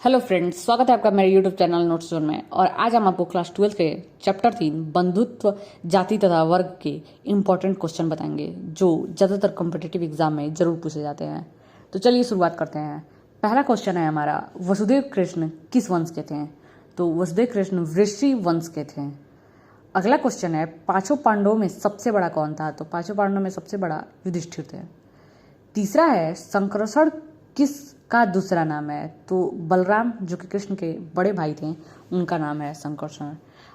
Hello friends, स्वागत है आपका मेरे यूट्यूब चैनल नोट्स जोन में। और आज हम आपको क्लास 12 के चैप्टर 3 बंधुत्व जाति तथा वर्ग के इम्पोर्टेंट क्वेश्चन बताएंगे जो ज़्यादातर कॉम्पिटिटिव एग्जाम में जरूर पूछे जाते हैं। तो चलिए शुरुआत करते हैं। पहला क्वेश्चन है हमारा, वसुदेव कृष्ण किस वंश के थे? तो वसुदेव कृष्ण वृषि वंश के थे। अगला क्वेश्चन है, पांचों पांडवों में सबसे बड़ा कौन था? तो पांचों पांडवों में सबसे बड़ा युधिष्ठिर थे। तीसरा है, संकर्षण किसका दूसरा नाम है? तो बलराम जो कि कृष्ण के बड़े भाई थे उनका नाम है संकर्षण।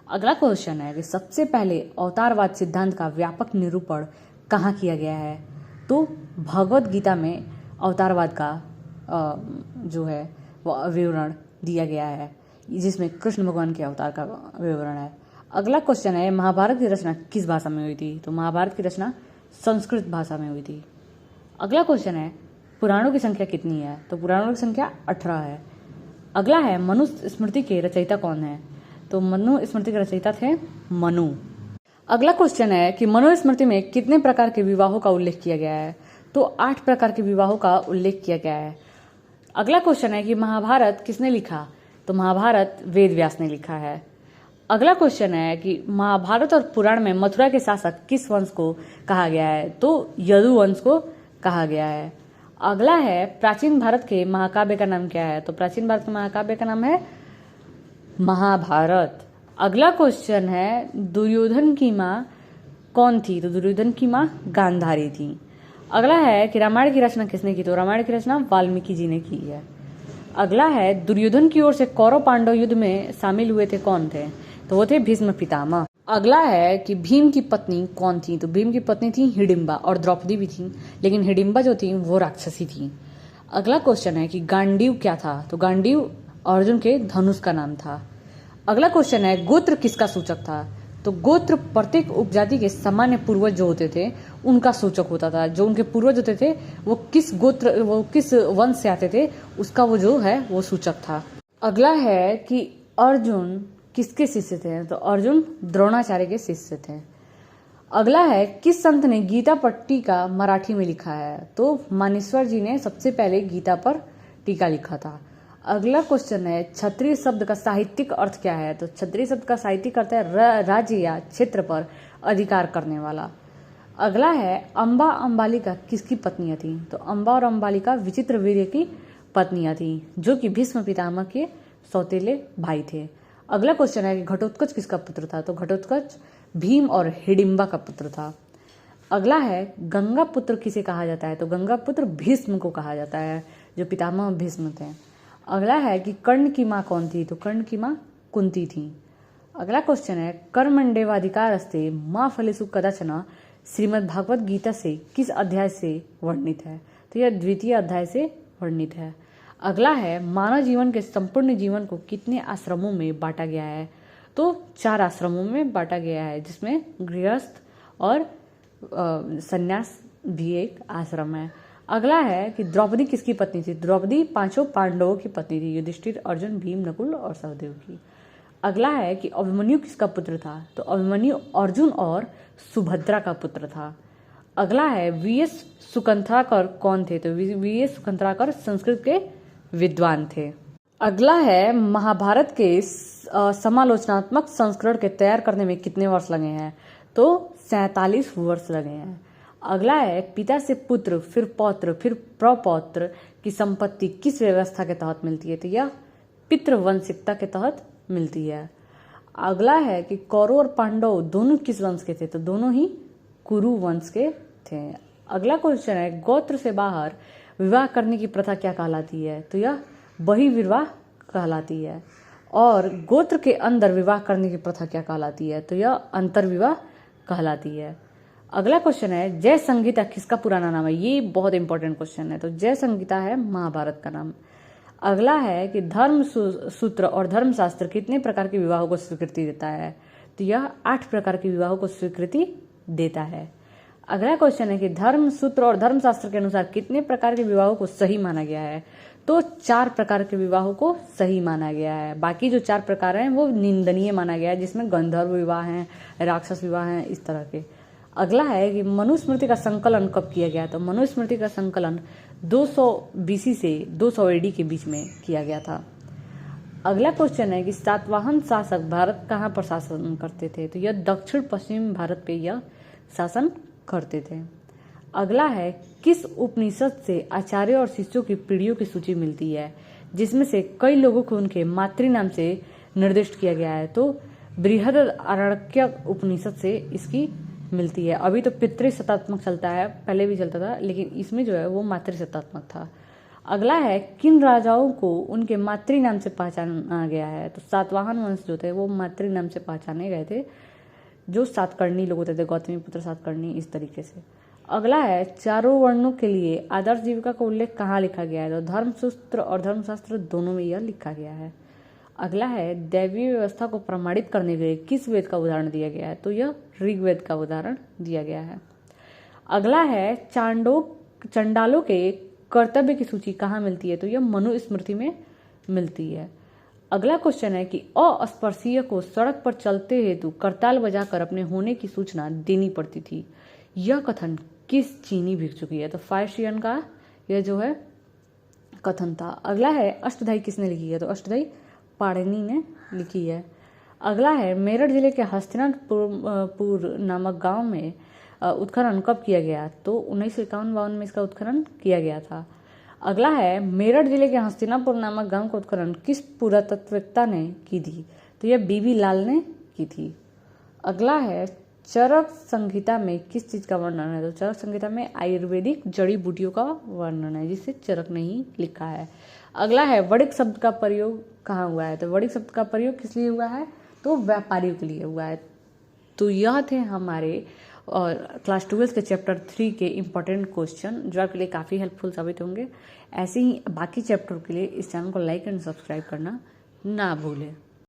अगला क्वेश्चन है कि सबसे पहले अवतारवाद सिद्धांत का व्यापक निरूपण कहाँ किया गया है? तो भगवत गीता में अवतारवाद का जो है वो विवरण दिया गया है, जिसमें कृष्ण भगवान के अवतार का विवरण है। अगला क्वेश्चन है, महाभारत की रचना किस भाषा में हुई थी? तो महाभारत की रचना संस्कृत भाषा में हुई थी। अगला क्वेश्चन है, पुराणों की संख्या कितनी है? तो पुराणों की संख्या 18 है। अगला है, मनुस्मृति के रचयिता कौन है? तो मनुस्मृति के रचयिता थे मनु। अगला क्वेश्चन है कि मनुस्मृति में कितने प्रकार के विवाहों का उल्लेख किया गया है? तो 8 प्रकार के विवाहों का उल्लेख किया गया है। अगला क्वेश्चन है कि महाभारत किसने लिखा? तो महाभारत वेद व्यास ने लिखा है। अगला क्वेश्चन है कि महाभारत और पुराण में मथुरा के शासक किस वंश को कहा गया है? तो यदु वंश को कहा गया है। अगला है, प्राचीन भारत के महाकाव्य का नाम क्या है? तो प्राचीन भारत के महाकाव्य का नाम है महाभारत। अगला क्वेश्चन है, दुर्योधन की माँ कौन थी? तो दुर्योधन की माँ गांधारी थी। अगला है कि रामायण की रचना किसने की? तो रामायण की रचना वाल्मीकि जी ने की है। अगला है, दुर्योधन की ओर से कौरव पांडव युद्ध में शामिल हुए थे कौन थे? तो वो थे भीष्म पितामह। अगला है कि भीम की पत्नी कौन थी? तो भीम की पत्नी थी हिडिंबा, और द्रौपदी भी थी, लेकिन हिडिंबा जो थी वो राक्षसी थी। अगला क्वेश्चन है कि गांडीव क्या था? तो गांडीव अर्जुन के धनुष का नाम था। अगला क्वेश्चन है, गोत्र किसका सूचक था? तो गोत्र प्रत्येक उपजाति के सामान्य पूर्वज जो होते थे उनका सूचक होता था। जो उनके पूर्वज होते थे वो किस वंश से आते थे उसका वो जो है वो सूचक था। अगला है कि अर्जुन किसके शिष्य थे? तो अर्जुन द्रोणाचार्य के शिष्य थे। अगला है, किस संत ने गीता पर टीका मराठी में लिखा है? तो मानेश्वर जी ने सबसे पहले गीता पर टीका लिखा था। अगला क्वेश्चन है, क्षत्रिय शब्द का साहित्यिक अर्थ क्या है? तो क्षत्रिय शब्द का साहित्यिक अर्थ है राज्य या क्षेत्र पर अधिकार करने वाला। अगला है, अंबा अंबालिका किसकी पत्नियां थी? तो अंबा और अंबालिका विचित्रवीर्य की पत्नियां थी, जो कि भीष्म पितामह के सौतेले भाई थे। अगला क्वेश्चन है कि घटोत्कच किसका पुत्र था? तो घटोत्कच भीम और हिडिंबा का पुत्र था। अगला है, गंगा पुत्र किसे कहा जाता है? तो गंगा पुत्र भीष्म को कहा जाता है, जो पितामह भीष्म थे। अगला है कि कर्ण की माँ कौन थी? तो कर्ण की माँ कुंती थी। अगला क्वेश्चन है, कर्मण्येवाधिकारस्ते माँ फलेषु कदाचन श्रीमद् भागवत गीता से किस अध्याय से वर्णित है? तो यह द्वितीय अध्याय से वर्णित है। अगला है, मानव जीवन के संपूर्ण जीवन को कितने आश्रमों में बांटा गया है? तो 4 आश्रमों में बांटा गया है, जिसमें गृहस्थ और सन्यास भी एक आश्रम है। अगला है कि द्रौपदी किसकी पत्नी थी? द्रौपदी पांचों पांडवों की पत्नी थी, युधिष्ठिर, अर्जुन, भीम, नकुल और सहदेव की। अगला है कि अभिमन्यु किसका पुत्र था? तो अभिमन्यु अर्जुन और सुभद्रा का पुत्र था। अगला है, वीएस सुकंथराकर कौन थे? तो वीएस सुकंथराकर संस्कृत के विद्वान थे। अगला है, महाभारत के समालोचनात्मक संस्करण के तैयार करने में कितने वर्ष लगे हैं? तो 47 वर्ष लगे हैं। अगला है, पिता से पुत्र, फिर पौत्र, फिर प्रपौत्र की संपत्ति किस व्यवस्था के तहत मिलती है? तो यह पितृवंशिकता के तहत मिलती है। अगला है कि कौरव और पांडव दोनों किस वंश के थे? तो दोनों ही कुरु वंश के थे। अगला क्वेश्चन है, गोत्र से बाहर विवाह करने की प्रथा क्या कहलाती है? तो यह बहिर्विवाह कहलाती है। और गोत्र के अंदर विवाह करने की प्रथा क्या कहलाती है? तो यह अंतर्विवाह कहलाती है। अगला क्वेश्चन है, जय संहिता किसका पुराना नाम है? ये बहुत इंपॉर्टेंट क्वेश्चन है। तो जय संहिता है महाभारत का नाम। अगला है कि धर्म सूत्र और धर्मशास्त्र कितने प्रकार के विवाहों को स्वीकृति देता है? तो यह 8 प्रकार के विवाहों को स्वीकृति देता है। अगला क्वेश्चन है कि धर्म सूत्र और धर्मशास्त्र के अनुसार कितने प्रकार के विवाहों को सही माना गया है? तो 4 प्रकार के विवाहों को सही माना गया है। बाकी जो 4 प्रकार हैं वो निंदनीय माना गया है, जिसमें गंधर्व विवाह हैं, राक्षस विवाह हैं, इस तरह के। अगला है कि मनुस्मृति का संकलन कब किया गया? तो मनुस्मृति का संकलन 200 BC से 200 AD के बीच में किया गया था। अगला क्वेश्चन है कि सातवाहन शासक भारत कहाँ पर शासन करते थे, तो यह दक्षिण पश्चिम भारत पे यह शासन करते थे। अगला है किस उपनिषद से आचार्य और शिष्यों की पीढ़ियों की सूची मिलती है, जिसमें से कई लोगों को उनके मातृ नाम से निर्दिष्ट किया गया है, तो बृहदारण्यक उपनिषद से इसकी मिलती है। अभी तो पितृसत्तात्मक चलता है, पहले भी चलता था, लेकिन इसमें जो है वो मातृसत्तात्मक था। अगला है किन राजाओं को उनके मातृ नाम से पहचाना गया है, तो सातवाहन वंश जो थे वो मातृ नाम से पहचाने गए थे, जो सातकर्णी लोग होते थे, गौतमी पुत्र सातकर्णी, इस तरीके से। अगला है चारों वर्णों के लिए आदर्श जीविका का उल्लेख कहाँ लिखा गया है, तो धर्मसूत्र और धर्मशास्त्र दोनों में यह लिखा गया है। अगला है दैवीय व्यवस्था को प्रमाणित करने के लिए किस वेद का उदाहरण दिया गया है, तो यह ऋग्वेद का उदाहरण दिया गया है। अगला है चंडालों के कर्तव्य की सूची कहाँ मिलती है, तो यह मनुस्मृति में मिलती है। अगला क्वेश्चन है कि अस्पृश्य को सड़क पर चलते हेतु करताल बजाकर अपने होने की सूचना देनी पड़ती थी, यह कथन किस चीनी भिक्षु की है, तो फारसियन का यह जो है कथन था। अगला है अष्टधाई किसने लिखी है, तो अष्टधाई पाणिनि ने लिखी है। अगला है मेरठ जिले के हस्तिनापुर नामक गांव में उत्खनन कब किया गया, तो 1951-52 में इसका उत्खनन किया गया था। अगला है मेरठ जिले के हस्तिनापुर नामक गांव का उत्खनन किस पुरातत्ववेत्ता ने की थी, तो यह बीबी लाल ने की थी। अगला है चरक संहिता में किस चीज का वर्णन है, तो चरक संहिता में आयुर्वेदिक जड़ी बूटियों का वर्णन है, जिसे चरक नहीं लिखा है। अगला है वणिक शब्द का प्रयोग कहाँ हुआ है, तो वणिक शब्द का प्रयोग किस लिए हुआ है, तो व्यापारियों के लिए हुआ है। तो यह थे हमारे और क्लास 12 के चैप्टर 3 के इम्पोर्टेंट क्वेश्चन, जो आपके लिए काफ़ी हेल्पफुल साबित होंगे। ऐसे ही बाकी चैप्टर के लिए इस चैनल को लाइक एंड सब्सक्राइब करना ना भूलें।